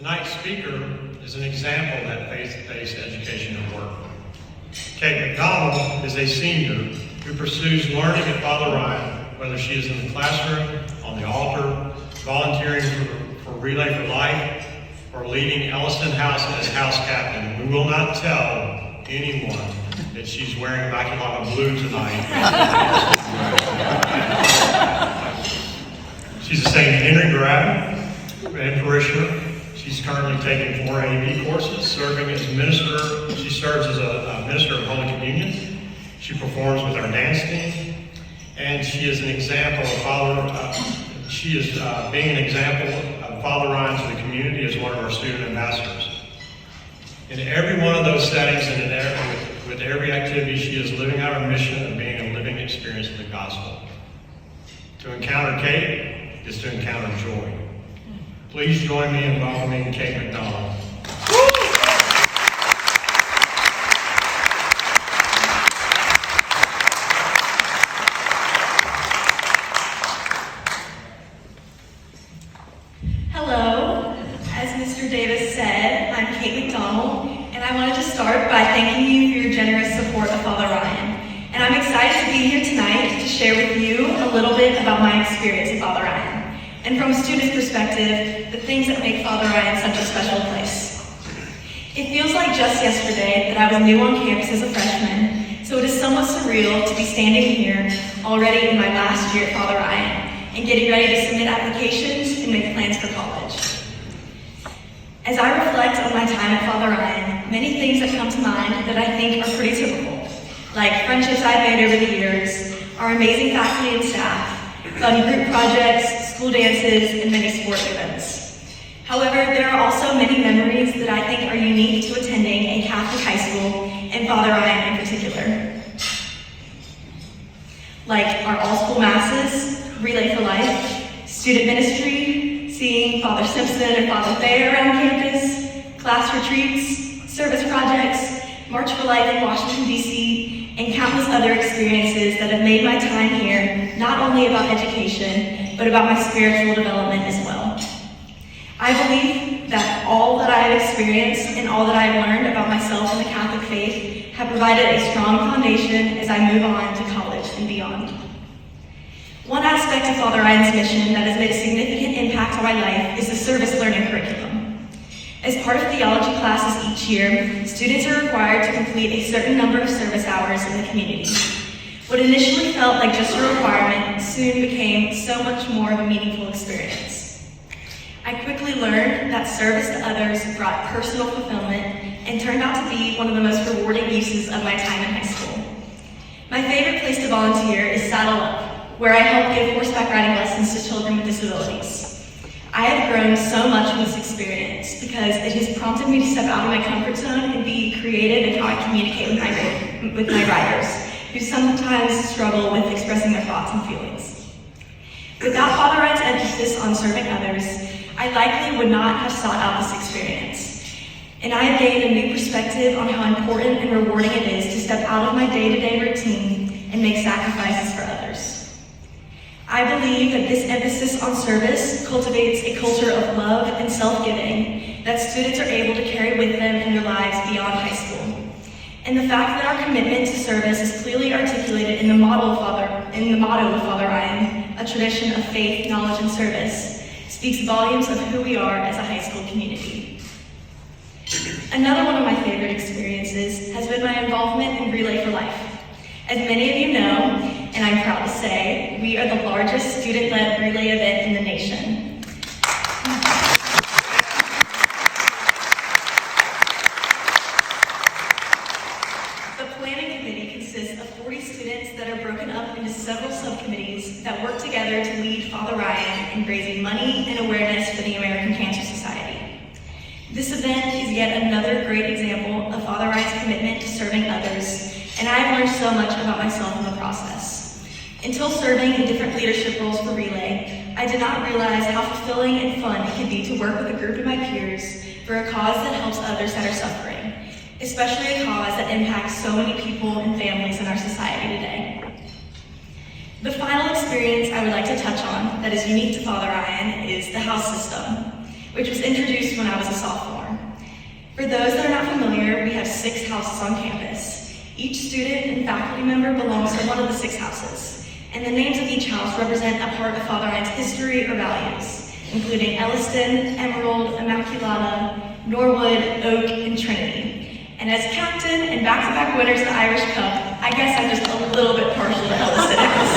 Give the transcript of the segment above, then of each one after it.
Tonight's speaker is an example of that faith-based education at work. Kate McDonald is a senior who pursues learning at Father Ryan, whether she is in the classroom, on the altar, volunteering for Relay for Life, or leading Elliston House as house captain. We will not tell anyone that she's wearing Immaculata blue tonight. She's a St. Henry grad and parishioner. She's currently taking 4 AV courses, serving as minister. She serves as a minister of Holy Communion. She performs with our dance team, and she is an example of being an example of Father Ryan to the community as one of our student ambassadors. In every one of those settings and with every activity, she is living out her mission of being a living experience of the gospel. To encounter Kate is to encounter joy. Please join me in welcoming Kate McDonald. Hello. As Mr. Davis said, I'm Kate McDonald, and I wanted to start by thanking you for your generous support of Father Ryan. And I'm excited to be here tonight to share with you a little bit about my experience at Father Ryan. And from a student's perspective, the things that make Father Ryan such a special place. It feels like just yesterday that I was new on campus as a freshman, so it is somewhat surreal to be standing here already in my last year at Father Ryan and getting ready to submit applications and make plans for college. As I reflect on my time at Father Ryan, many things that come to mind that I think are pretty typical, like friendships I've made over the years, our amazing faculty and staff, fun group projects, school dances, and many sports events. However, there are also many memories that I think are unique to attending a Catholic high school, and Father Ryan in particular. Like our all-school masses, Relay for Life, student ministry, seeing Father Simpson and Father Thayer around campus, class retreats, service projects, March for Life in Washington, D.C., and countless other experiences that have made my time here not only about education, but about my spiritual development as well. I believe that all that I have experienced and all that I have learned about myself and the Catholic faith have provided a strong foundation as I move on to college and beyond. One aspect of Father Ryan's mission that has made a significant impact on my life is the service learning curriculum. As part of theology classes each year, students are required to complete a certain number of service hours in the community. What initially felt like just a requirement soon became so much more of a meaningful experience. I quickly learned that service to others brought personal fulfillment and turned out to be one of the most rewarding uses of my time in high school. My favorite place to volunteer is Saddle Up, where I help give horseback riding lessons to children with disabilities. I have grown so much from this experience because it has prompted me to step out of my comfort zone and be creative in how I communicate with my riders, who sometimes struggle with expressing their thoughts and feelings. Without Father Ryan's emphasis on serving others, I likely would not have sought out this experience. And I have gained a new perspective on how important and rewarding it is to step out of my day-to-day routine and make sacrifices for others. I believe that this emphasis on service cultivates a culture of love and self-giving that students are able to carry with them in their lives beyond high school. And the fact that our commitment to service is clearly articulated in the motto of Father Ryan, a tradition of faith, knowledge, and service, speaks volumes of who we are as a high school community. Another one of my favorite experiences has been my involvement in Relay for Life. As many of you know, and I'm proud to say, we are the largest student-led relay event in the nation. The planning committee consists of 40 students that are broken up into several subcommittees that work together to lead Father Ryan in raising money and awareness for the American Cancer Society. This event is yet another great example of Father Ryan's commitment to serving others, and I've learned so much about myself in the process. Until serving in different leadership roles for Relay, I did not realize how fulfilling and fun it could be to work with a group of my peers for a cause that helps others that are suffering, especially a cause that impacts so many people and families in our society today. The final experience I would like to touch on that is unique to Father Ryan is the house system. which was introduced when I was a sophomore. For those that are not familiar, we have 6 houses on campus. Each student and faculty member belongs to one of the 6 houses, and the names of each house represent a part of Father Ryan's history or values, including Elliston, Emerald, Immaculata, Norwood, Oak, and Trinity. And as captain and back-to-back winners of the Irish Cup, I guess I'm just a little bit partial to Elliston House.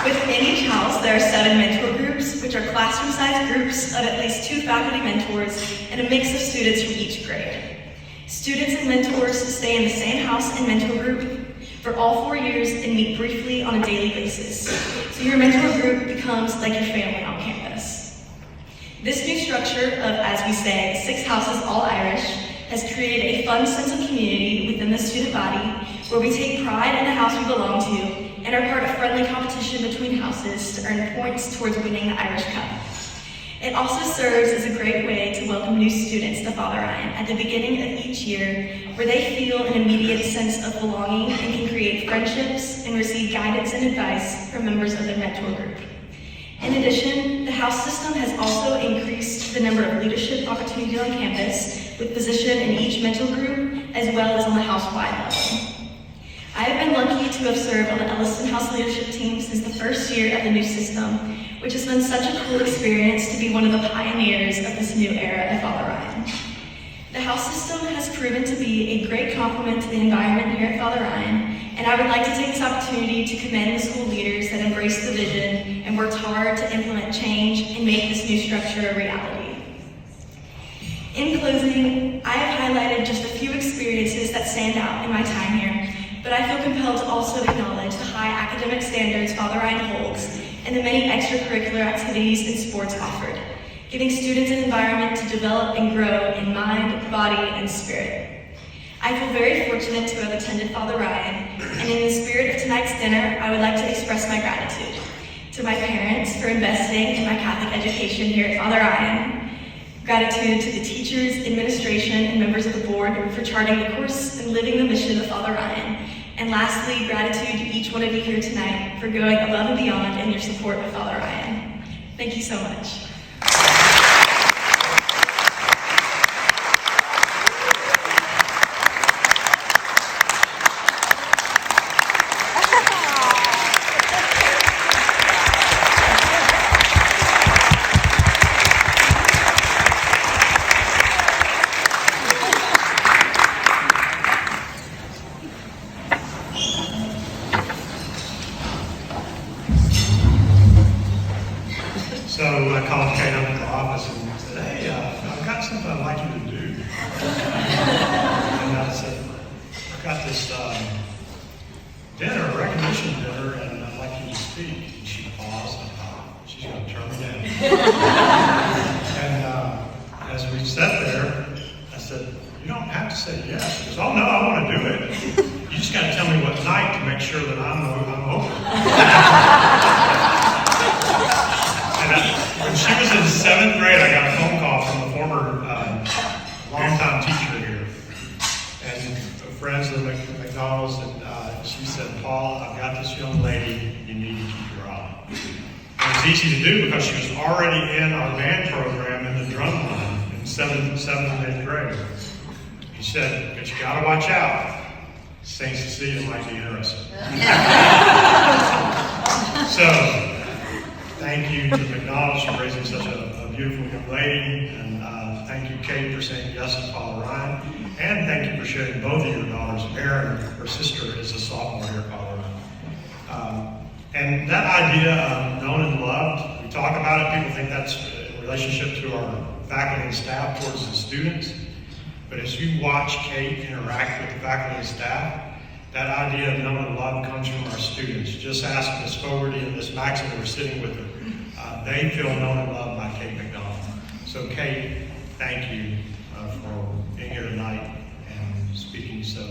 Within each house, there are 7 mentor groups, which are classroom-sized groups of at least 2 faculty mentors and a mix of students from each grade. Students and mentors stay in the same house and mentor group for all 4 years and meet briefly on a daily basis. So your mentor group becomes like your family on campus. This new structure of, as we say, 6 houses all Irish has created a fun sense of community within the student body where we take pride in the house we belong to and are part of friendly competition between houses to earn points towards winning the Irish Cup. It also serves as a great way to welcome new students to Father Ryan at the beginning of each year, where they feel an immediate sense of belonging and can create friendships and receive guidance and advice from members of their mentor group. In addition, the house system has also increased the number of leadership opportunities on campus with position in each mentor group as well as on the house-wide level. I have been lucky to have served on the Elliston House leadership team since the first year of the new system, which has been such a cool experience to be one of the pioneers of this new era at Father Ryan. The house system has proven to be a great complement to the environment here at Father Ryan, and I would like to take this opportunity to commend the school leaders that embraced the vision and worked hard to implement change and make this new structure a reality. In closing, I have highlighted just a few experiences that stand out in my time here, but I feel compelled to also acknowledge the high academic standards Father Ryan holds and the many extracurricular activities and sports offered, giving students an environment to develop and grow in mind, body, and spirit. I feel very fortunate to have attended Father Ryan, and in the spirit of tonight's dinner, I would like to express my gratitude to my parents for investing in my Catholic education here at Father Ryan, gratitude to the teachers, administration, and members of the board for charting the course and living the mission of Father Ryan, and lastly, gratitude to each one of you here tonight for going above and beyond in your support of Father Ryan. Thank you so much. So I called Kate up at the office and said, hey, I've got something I'd like you to do. And I said, I've got this dinner, a recognition dinner, and I'd like you to speak. And she paused and I thought, she's going to turn me down. And as we sat there, I said, you don't have to say yes. She goes, oh no, I want to do it. You just got to tell me what night to make sure that I'm open. When she was in 7th grade, I got a phone call from a former longtime teacher here, and friends of McDonald's, and she said, Paul, I've got this young lady, you need to keep her on. It was easy to do because she was already in our band program in the drum line in 7th and 8th grade. He said, but you got to watch out. Saints to see it might be interesting. So, thank you to McDonald's for raising such a beautiful young lady, and thank you, Kate, for saying yes to Father Ryan, and thank you for sharing both of your daughters. Erin, her sister, is a sophomore here at Father Ryan. And that idea of known and loved, we talk about it, people think that's in relationship to our faculty and staff towards the students, but as you watch Kate interact with the faculty and staff, that idea of known and loved comes from our students. Just ask Miss Fogarty and Miss Maxon who are sitting with her. They feel known and loved by Kate McDonald. So Kate, thank you for being here tonight and speaking so